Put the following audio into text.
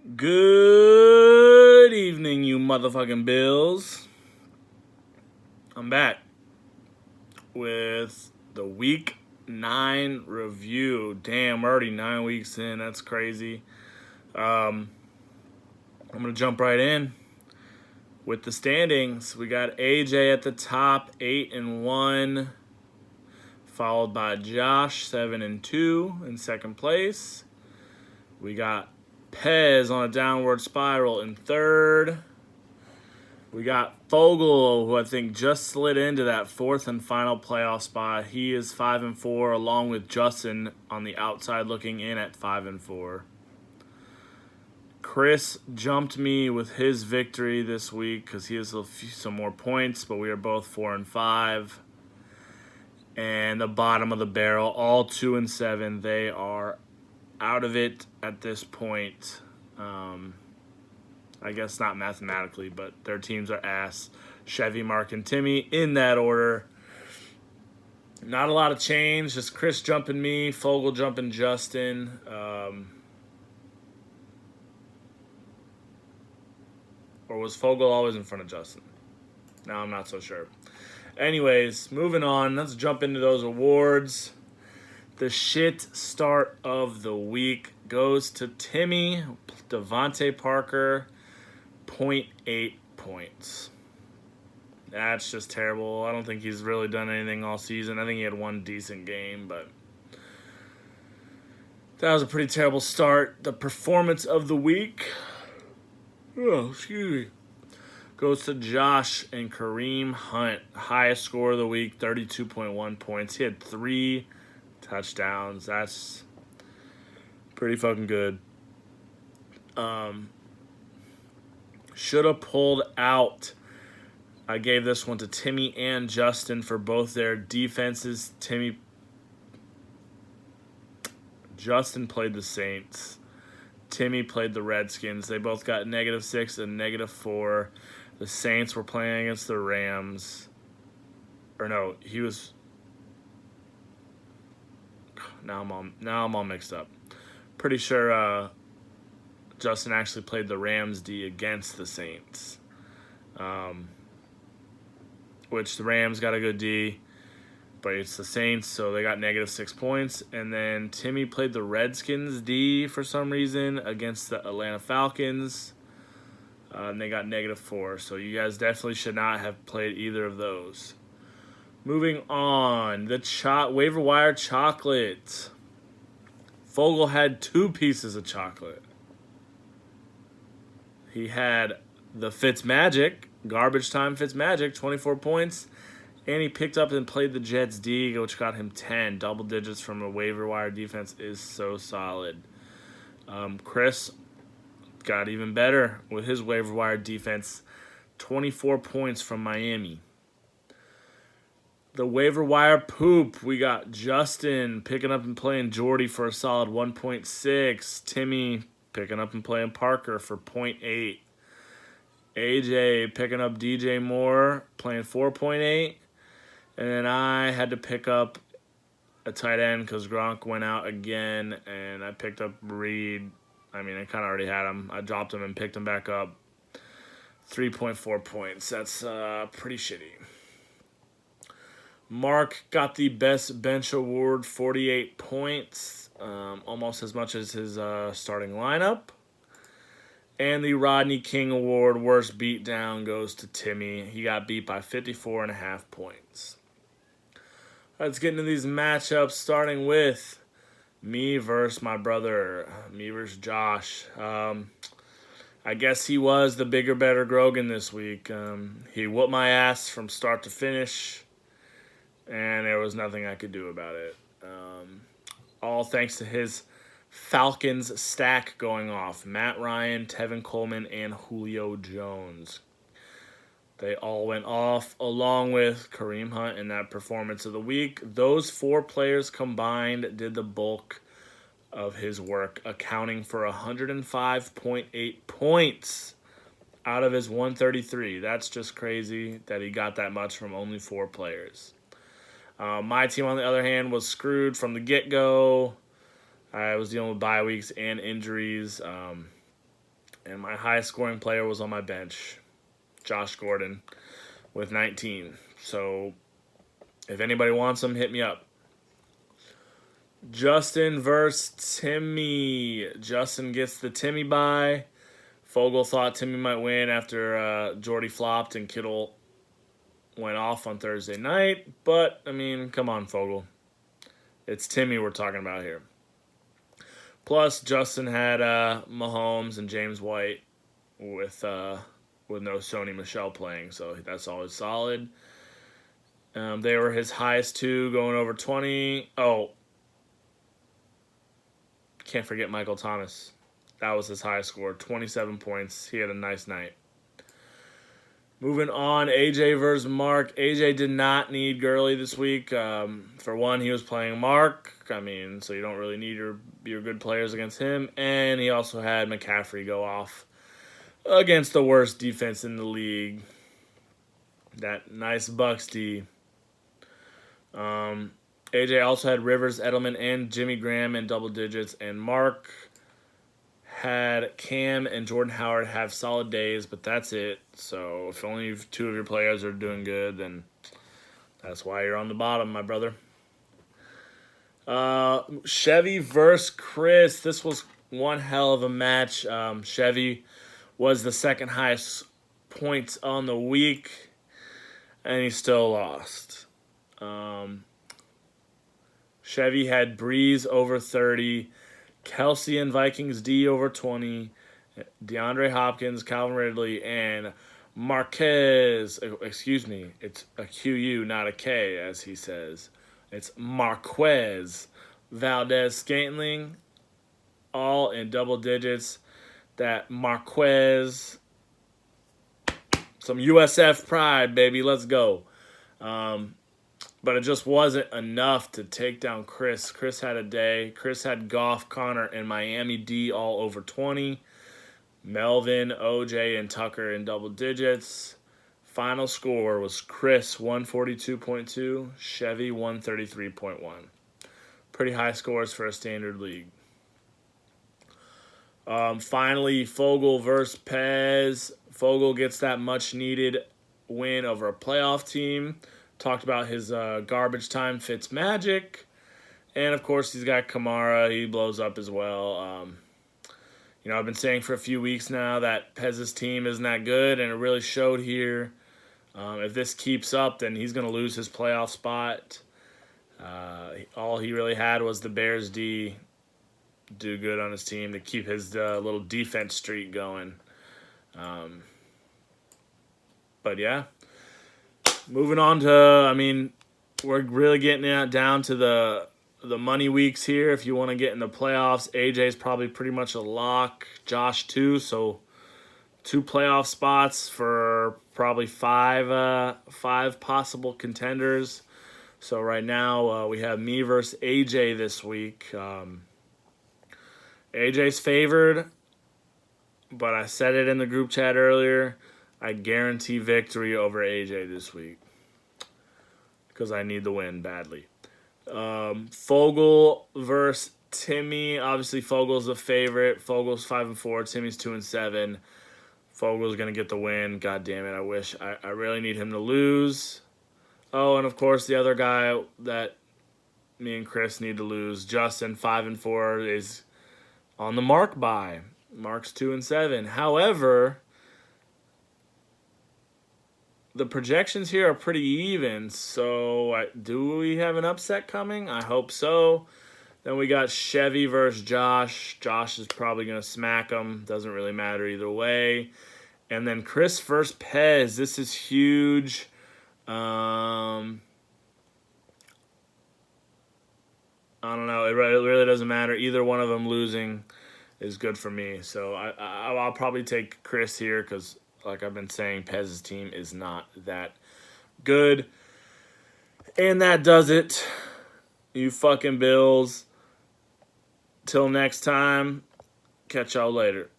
Good evening, you motherfucking Bills. I'm back with the Week 9 review. Damn, we're already 9 weeks in. That's crazy. I'm going to jump right in with the standings. We got AJ at the top, 8-1, followed by Josh, 7-2 in second place. We got Pez on a downward spiral in third. We got Fogel, who I think just slid into that fourth and final playoff spot. He is 5-4, along with Justin on the outside looking in at 5-4. Chris jumped me with his victory this week because he has some more points, but we are both 4-5. And the bottom of the barrel, all 2-7. They are out of it at this point. I guess not mathematically, but their teams are ass. Chevy, Mark, and Timmy in that order. Not a lot of change. Just Chris jumping me, Fogel jumping Justin. Or was Fogel always in front of Justin? Now I'm not so sure. Anyways, moving on. Let's jump into those awards. The shit start of the week goes to Timmy, Devontae Parker, 0.8 points. That's just terrible. I don't think he's really done anything all season. I think he had one decent game, but that was a pretty terrible start. The performance of the week, goes to Josh and Kareem Hunt. Highest score of the week, 32.1 points. He had 3 touchdowns. That's pretty fucking good. Should have pulled out. I gave this one to Timmy and Justin for both their defenses. Justin played the Saints. Timmy played the Redskins. They both got -6 and -4. The Saints were playing against the Rams. Or no, he was. Now I'm all mixed up. Pretty sure Justin actually played the Rams D against the Saints. Which the Rams got a good D, but it's the Saints, so they got -6 points. And then Timmy played the Redskins D for some reason against the Atlanta Falcons, and they got -4. So you guys definitely should not have played either of those. Moving on, the waiver wire chocolate. Fogel had 2 pieces of chocolate. He had the Fitzmagic, garbage time Fitzmagic, 24 points. And he picked up and played the Jets D, which got him 10. Double digits from a waiver wire defense is so solid. Chris got even better with his waiver wire defense. 24 points from Miami. The waiver wire poop, we got Justin picking up and playing Jordy for a solid 1.6. Timmy picking up and playing Parker for 0.8. AJ picking up DJ Moore, playing 4.8. And then I had to pick up a tight end because Gronk went out again. And I picked up Reed. I mean, I kind of already had him. I dropped him and picked him back up. 3.4 points. That's pretty shitty. Mark got the best bench award, 48 points. Almost as much as his starting lineup. And the Rodney King Award, worst beatdown, goes to Timmy. He got beat by 54.5 points. Let's get into these matchups, starting with me versus my brother, me versus Josh. I guess he was the bigger, better Grogan this week. He whooped my ass from start to finish, and there was nothing I could do about it. All thanks to his Falcons stack going off. Matt Ryan, Tevin Coleman, and Julio Jones. They all went off along with Kareem Hunt in that performance of the week. Those 4 players combined did the bulk of his work, accounting for 105.8 points out of his 133. That's just crazy that he got that much from only 4 players. My team, on the other hand, was screwed from the get-go. I was dealing with bye weeks and injuries. And my highest scoring player was on my bench, Josh Gordon, with 19. So if anybody wants him, hit me up. Justin versus Timmy. Justin gets the Timmy bye. Fogel thought Timmy might win after Jordy flopped and Kittle went off on Thursday night. But, I mean, come on, Fogel. It's Timmy we're talking about here. Plus, Justin had Mahomes and James White with no Sony Michel playing, so that's always solid. They were his highest two, going over 20. Oh, can't forget Michael Thomas. That was his highest score, 27 points. He had a nice night. Moving on, AJ versus Mark. AJ did not need Gurley this week. For one, he was playing Mark. I mean, so you don't really need your good players against him. And he also had McCaffrey go off against the worst defense in the league. That nice Bucks D. AJ also had Rivers, Edelman, and Jimmy Graham in double digits. And Mark had Cam and Jordan Howard have solid days, but that's it. So if only two of your players are doing good, then that's why you're on the bottom, my brother. Chevy versus Chris. This was one hell of a match. Chevy was the second highest points on the week, and he still lost. Chevy had Breeze over 30, Kelsey and Vikings D over 20, DeAndre Hopkins, Calvin Ridley, and Marquez. Excuse me, it's a QU, not a K, as he says. It's Marquez, Valdez, Scantling, all in double digits. That Marquez, some USF pride, baby. Let's go. But it just wasn't enough to take down Chris. Chris had a day. Chris had Goff, Connor, and Miami D all over 20. Melvin, OJ, and Tucker in double digits. Final score was Chris 142.2, Chevy 133.1. Pretty high scores for a standard league. Finally, Fogel versus Pez. Fogel gets that much-needed win over a playoff team. Talked about his garbage time fits magic. And, of course, he's got Kamara. He blows up as well. I've been saying for a few weeks now that Pez's team isn't that good, and it really showed here. If this keeps up, then he's going to lose his playoff spot. All he really had was the Bears D do good on his team to keep his little defense streak going. But, yeah. Moving on to, we're really getting down to the money weeks here. If you want to get in the playoffs, AJ's probably pretty much a lock. Josh, too. So 2 playoff spots for probably 5 possible contenders. So right now we have me versus AJ this week. AJ's favored, but I said it in the group chat earlier. I guarantee victory over AJ this week because I need the win badly. Fogel versus Timmy. Obviously, Fogel's the favorite. Fogel's 5-4. Timmy's 2-7. Fogel's going to get the win. God damn it. I really need him to lose. Oh, and of course, the other guy that me and Chris need to lose, Justin, 5-4, is on the Mark bye. Mark's 2-7. However, the projections here are pretty even, so do we have an upset coming? I hope so. Then we got Chevy versus Josh. Josh is probably going to smack him. Doesn't really matter either way. And then Chris versus Pez. This is huge. I don't know. It really doesn't matter. Either one of them losing is good for me. So I'll probably take Chris here because, like I've been saying, Pez's team is not that good. And that does it. You fucking Bills. Till next time, catch y'all later.